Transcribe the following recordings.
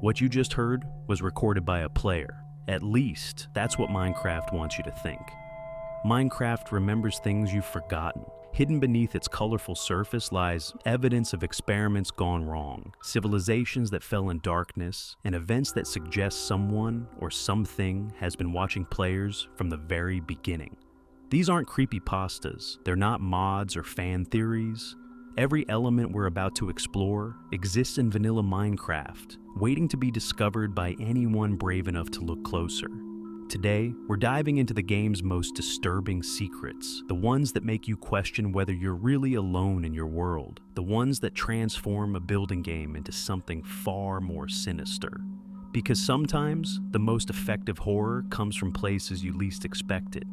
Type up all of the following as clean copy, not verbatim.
What you just heard was recorded by a player. At least, that's what Minecraft wants you to think. Minecraft remembers things you've forgotten. Hidden beneath its colorful surface lies evidence of experiments gone wrong, civilizations that fell in darkness, and events that suggest someone or something has been watching players from the very beginning. These aren't creepypastas, they're not mods or fan theories. Every element we're about to explore exists in vanilla Minecraft, waiting to be discovered by anyone brave enough to look closer. Today, we're diving into the game's most disturbing secrets, the ones that make you question whether you're really alone in your world, the ones that transform a building game into something far more sinister. Because sometimes, the most effective horror comes from places you least expect it.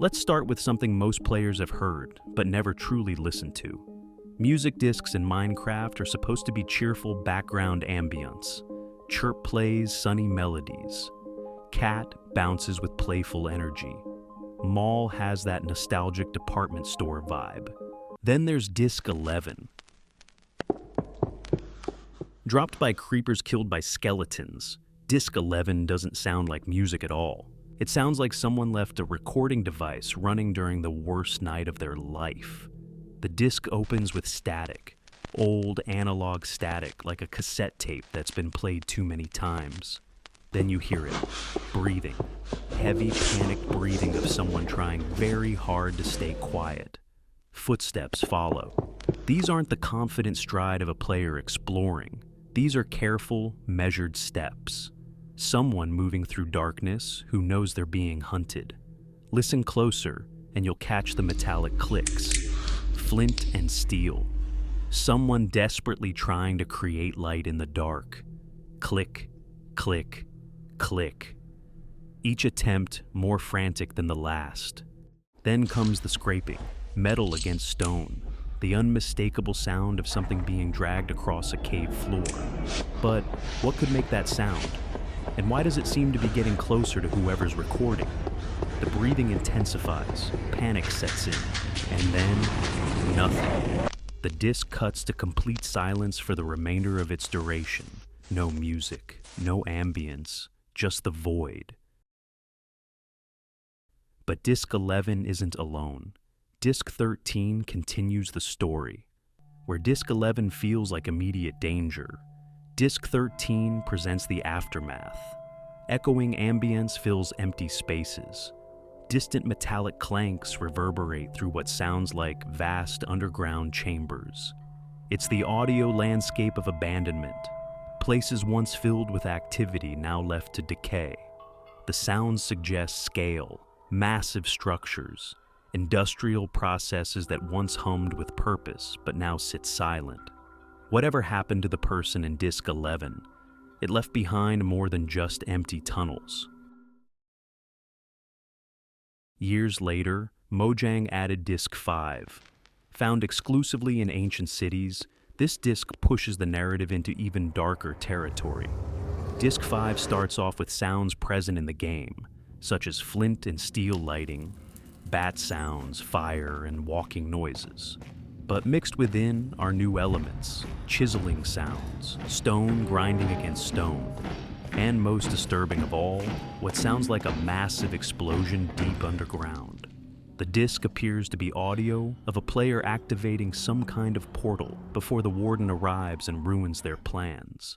Let's start with something most players have heard, but never truly listened to. Music discs in Minecraft are supposed to be cheerful background ambience. Chirp plays sunny melodies. Cat bounces with playful energy. Mall has that nostalgic department store vibe. Then there's Disc 11. Dropped by creepers killed by skeletons, Disc 11 doesn't sound like music at all. It sounds like someone left a recording device running during the worst night of their life. The disc opens with static, old analog static like a cassette tape that's been played too many times. Then you hear it, breathing, heavy panicked breathing of someone trying very hard to stay quiet. Footsteps follow. These aren't the confident stride of a player exploring. These are careful, measured steps. Someone moving through darkness who knows they're being hunted. Listen closer and you'll catch the metallic clicks. Flint and steel. Someone desperately trying to create light in the dark. Click, click, click. Each attempt more frantic than the last. Then comes the scraping, metal against stone, the unmistakable sound of something being dragged across a cave floor. But what could make that sound? And why does it seem to be getting closer to whoever's recording? The breathing intensifies, panic sets in, and then nothing. The disc cuts to complete silence for the remainder of its duration. No music, no ambience, just the void. But Disc 11 isn't alone. Disc 13 continues the story. Where Disc 11 feels like immediate danger, Disc 13 presents the aftermath. Echoing ambience fills empty spaces. Distant metallic clanks reverberate through what sounds like vast underground chambers. It's the audio landscape of abandonment. Places once filled with activity now left to decay. The sounds suggest scale, massive structures, industrial processes that once hummed with purpose but now sit silent. Whatever happened to the person in Disc 11? It left behind more than just empty tunnels. Years later, Mojang added Disc 5. Found exclusively in ancient cities, this disc pushes the narrative into even darker territory. Disc 5 starts off with sounds present in the game, such as flint and steel lighting, bat sounds, fire, and walking noises. But mixed within are new elements, chiseling sounds, stone grinding against stone, and most disturbing of all, what sounds like a massive explosion deep underground. The disc appears to be audio of a player activating some kind of portal before the warden arrives and ruins their plans.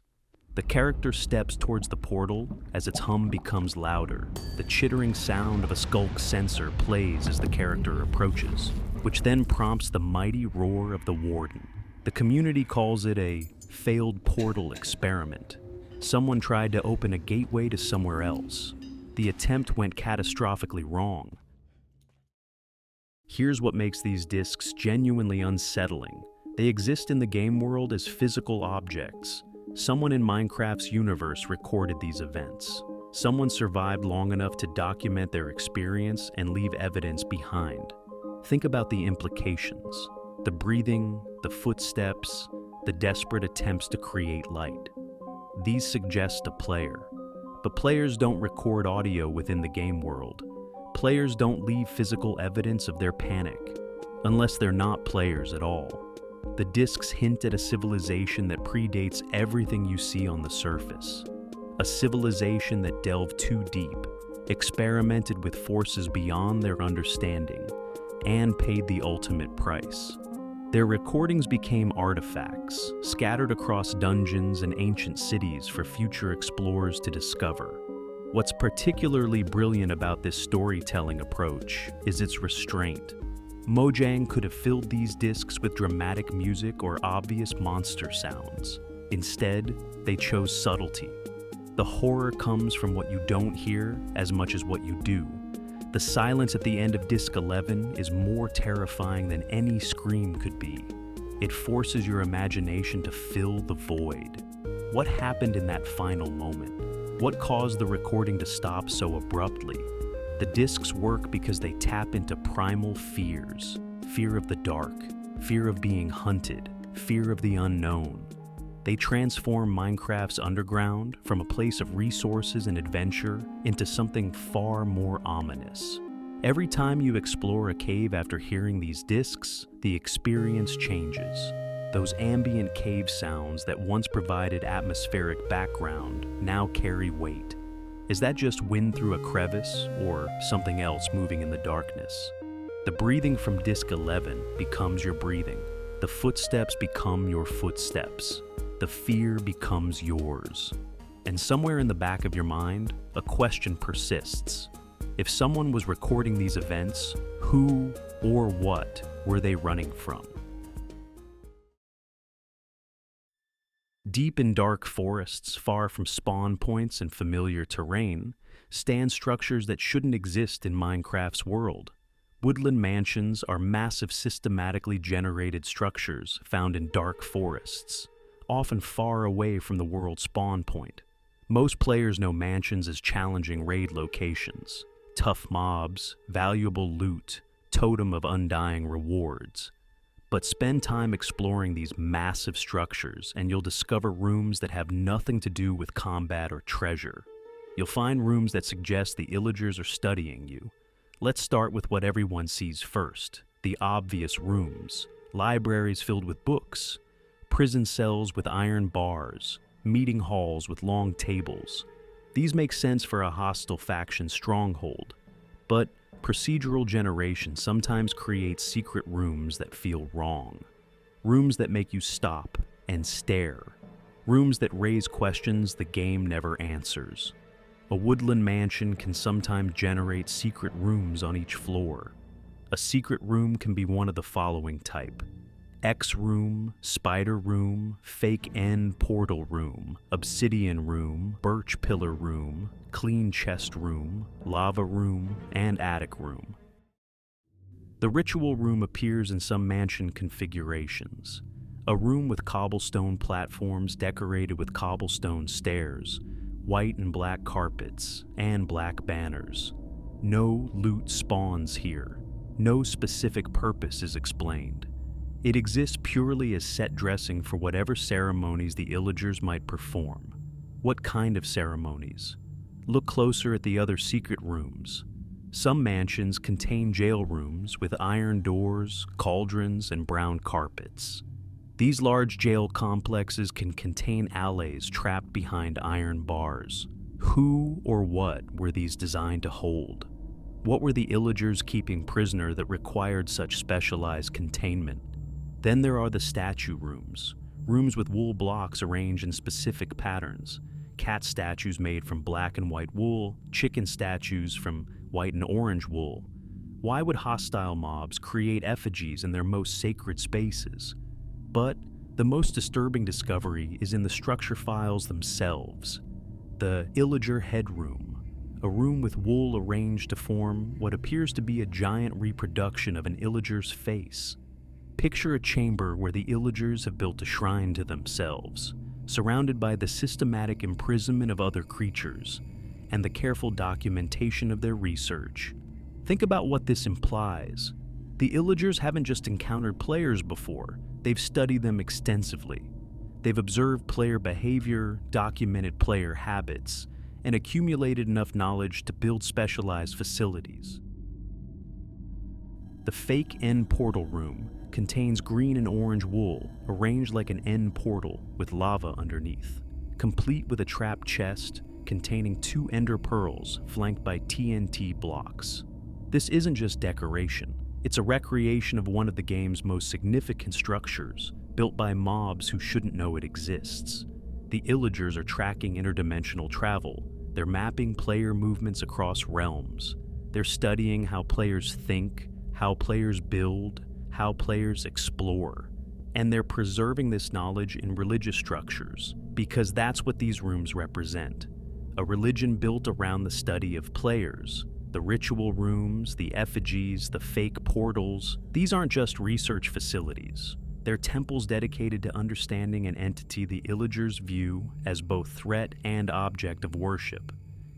The character steps towards the portal as its hum becomes louder. The chittering sound of a skulk sensor plays as the character approaches, which then prompts the mighty roar of the warden. The community calls it a failed portal experiment. Someone tried to open a gateway to somewhere else. The attempt went catastrophically wrong. Here's what makes these discs genuinely unsettling. They exist in the game world as physical objects. Someone in Minecraft's universe recorded these events. Someone survived long enough to document their experience and leave evidence behind. Think about the implications. The breathing, the footsteps, the desperate attempts to create light. These suggest a player. But players don't record audio within the game world. Players don't leave physical evidence of their panic. unless they're not players at all. The discs hint at a civilization that predates everything you see on the surface. A civilization that delved too deep, experimented with forces beyond their understanding, and paid the ultimate price. Their recordings became artifacts, scattered across dungeons and ancient cities for future explorers to discover. What's particularly brilliant about this storytelling approach is its restraint. Mojang could have filled these discs with dramatic music or obvious monster sounds. Instead, they chose subtlety. The horror comes from what you don't hear as much as what you do. The silence at the end of Disc 11 is more terrifying than any scream could be. It forces your imagination to fill the void. What happened in that final moment? What caused the recording to stop so abruptly? The discs work because they tap into primal fears. Fear of the dark, fear of being hunted, fear of the unknown. They transform Minecraft's underground from a place of resources and adventure into something far more ominous. Every time you explore a cave after hearing these discs, the experience changes. Those ambient cave sounds that once provided atmospheric background now carry weight. Is that just wind through a crevice or something else moving in the darkness? The breathing from Disc 11 becomes your breathing. The footsteps become your footsteps. The fear becomes yours. And somewhere in the back of your mind, a question persists. If someone was recording these events, who or what were they running from? Deep in dark forests, far from spawn points and familiar terrain, stand structures that shouldn't exist in Minecraft's world. Woodland mansions are massive systematically generated structures found in dark forests, often far away from the world's spawn point. Most players know mansions as challenging raid locations, tough mobs, valuable loot, totem of undying rewards. But spend time exploring these massive structures and you'll discover rooms that have nothing to do with combat or treasure. You'll find rooms that suggest the Illagers are studying you. Let's start with what everyone sees first, the obvious rooms. Libraries filled with books, prison cells with iron bars, meeting halls with long tables. These make sense for a hostile faction stronghold, but procedural generation sometimes creates secret rooms that feel wrong. Rooms that make you stop and stare. Rooms that raise questions the game never answers. A woodland mansion can sometimes generate secret rooms on each floor. A secret room can be one of the following type: X room, spider room, fake end portal room, obsidian room, birch pillar room, clean chest room, lava room, and attic room. The ritual room appears in some mansion configurations. A room with cobblestone platforms decorated with cobblestone stairs, white and black carpets, and black banners. No loot spawns here. No specific purpose is explained. It exists purely as set dressing for whatever ceremonies the Illagers might perform. What kind of ceremonies? Look closer at the other secret rooms. Some mansions contain jail rooms with iron doors, cauldrons, and brown carpets. These large jail complexes can contain allays trapped behind iron bars. Who or what were these designed to hold? What were the Illagers keeping prisoner that required such specialized containment? Then there are the statue rooms, rooms with wool blocks arranged in specific patterns, cat statues made from black and white wool, chicken statues from white and orange wool. Why would hostile mobs create effigies in their most sacred spaces? But the most disturbing discovery is in the structure files themselves. The Illager headroom, a room with wool arranged to form what appears to be a giant reproduction of an Illager's face. Picture a chamber where the Illagers have built a shrine to themselves, surrounded by the systematic imprisonment of other creatures and the careful documentation of their research. Think about what this implies. The Illagers haven't just encountered players before, they've studied them extensively. They've observed player behavior, documented player habits, and accumulated enough knowledge to build specialized facilities. The fake end portal room contains green and orange wool arranged like an end portal with lava underneath, complete with a trapped chest containing 2 ender pearls flanked by TNT blocks. This isn't just decoration, it's a recreation of one of the game's most significant structures, built by mobs who shouldn't know it exists. The Illagers are tracking interdimensional travel. They're mapping player movements across realms. They're studying how players think, how players build, how players explore. And they're preserving this knowledge in religious structures, because that's what these rooms represent. A religion built around the study of players. The ritual rooms, the effigies, the fake portals, these aren't just research facilities. They're temples dedicated to understanding an entity the Illagers view as both threat and object of worship.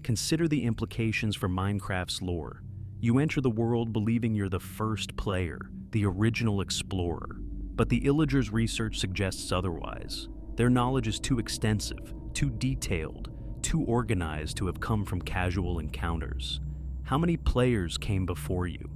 Consider the implications for Minecraft's lore. You enter the world believing you're the first player, the original explorer. But the Illagers' research suggests otherwise. Their knowledge is too extensive, too detailed, too organized to have come from casual encounters. How many players came before you?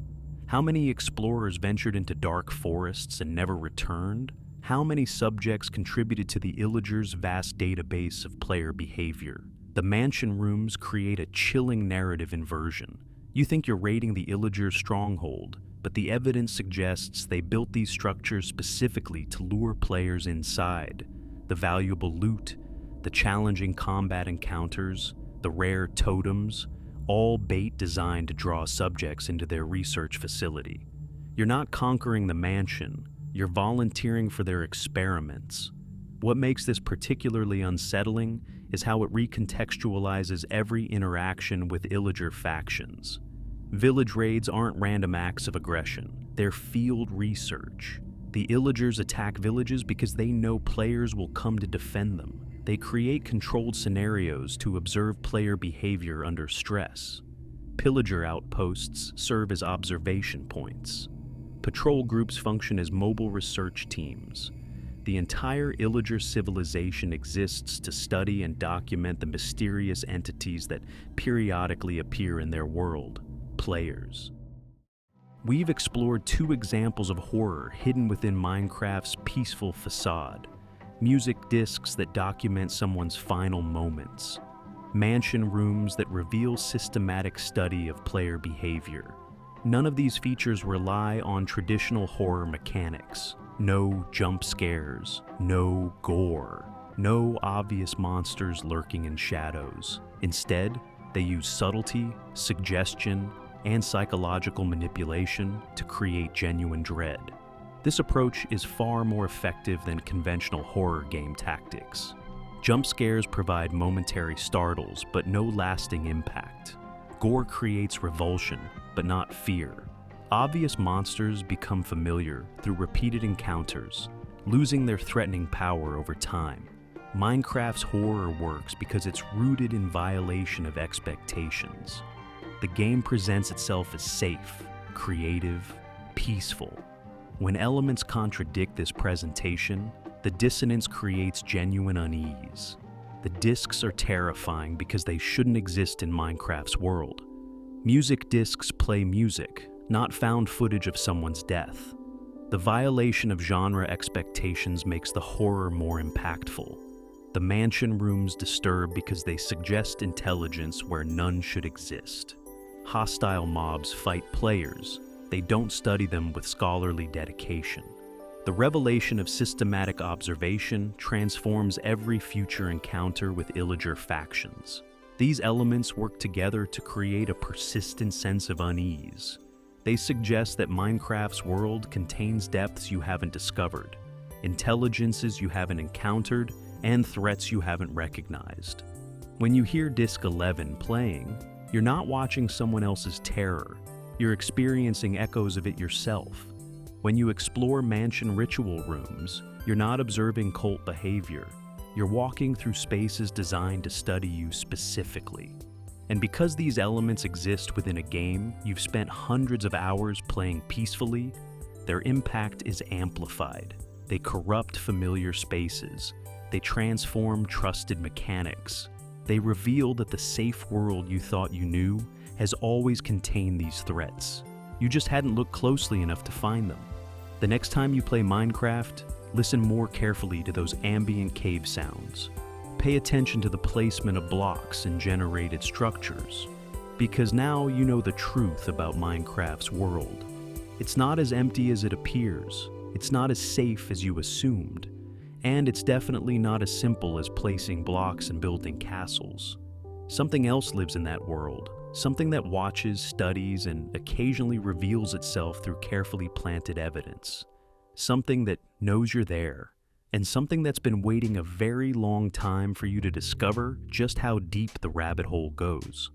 How many explorers ventured into dark forests and never returned? How many subjects contributed to the Illagers' vast database of player behavior? The mansion rooms create a chilling narrative inversion. You think you're raiding the Illagers' stronghold, but the evidence suggests they built these structures specifically to lure players inside. The valuable loot, the challenging combat encounters, the rare totems, all bait designed to draw subjects into their research facility. You're not conquering the mansion, you're volunteering for their experiments. What makes this particularly unsettling is how it recontextualizes every interaction with Illager factions. Village raids aren't random acts of aggression, they're field research. The Illagers attack villages because they know players will come to defend them. They create controlled scenarios to observe player behavior under stress. Pillager outposts serve as observation points. Patrol groups function as mobile research teams. The entire Illager civilization exists to study and document the mysterious entities that periodically appear in their world, players. We've explored 2 examples of horror hidden within Minecraft's peaceful facade. Music discs that document someone's final moments. Mansion rooms that reveal systematic study of player behavior. None of these features rely on traditional horror mechanics. No jump scares, no gore, no obvious monsters lurking in shadows. Instead, they use subtlety, suggestion, and psychological manipulation to create genuine dread. This approach is far more effective than conventional horror game tactics. Jump scares provide momentary startles, but no lasting impact. Gore creates revulsion, but not fear. Obvious monsters become familiar through repeated encounters, losing their threatening power over time. Minecraft's horror works because it's rooted in violation of expectations. The game presents itself as safe, creative, peaceful. When elements contradict this presentation, the dissonance creates genuine unease. The discs are terrifying because they shouldn't exist in Minecraft's world. Music discs play music, not found footage of someone's death. The violation of genre expectations makes the horror more impactful. The mansion rooms disturb because they suggest intelligence where none should exist. Hostile mobs fight players. They don't study them with scholarly dedication. The revelation of systematic observation transforms every future encounter with Illager factions. These elements work together to create a persistent sense of unease. They suggest that Minecraft's world contains depths you haven't discovered, intelligences you haven't encountered, and threats you haven't recognized. When you hear Disc 11 playing, you're not watching someone else's terror. You're experiencing echoes of it yourself. When you explore mansion ritual rooms, you're not observing cult behavior. You're walking through spaces designed to study you specifically. And because these elements exist within a game you've spent hundreds of hours playing peacefully, their impact is amplified. They corrupt familiar spaces. They transform trusted mechanics. They reveal that the safe world you thought you knew has always contained these threats. You just hadn't looked closely enough to find them. The next time you play Minecraft, listen more carefully to those ambient cave sounds. Pay attention to the placement of blocks and generated structures, because now you know the truth about Minecraft's world. It's not as empty as it appears, it's not as safe as you assumed, and it's definitely not as simple as placing blocks and building castles. Something else lives in that world, something that watches, studies, and occasionally reveals itself through carefully planted evidence. Something that knows you're there, and something that's been waiting a very long time for you to discover just how deep the rabbit hole goes.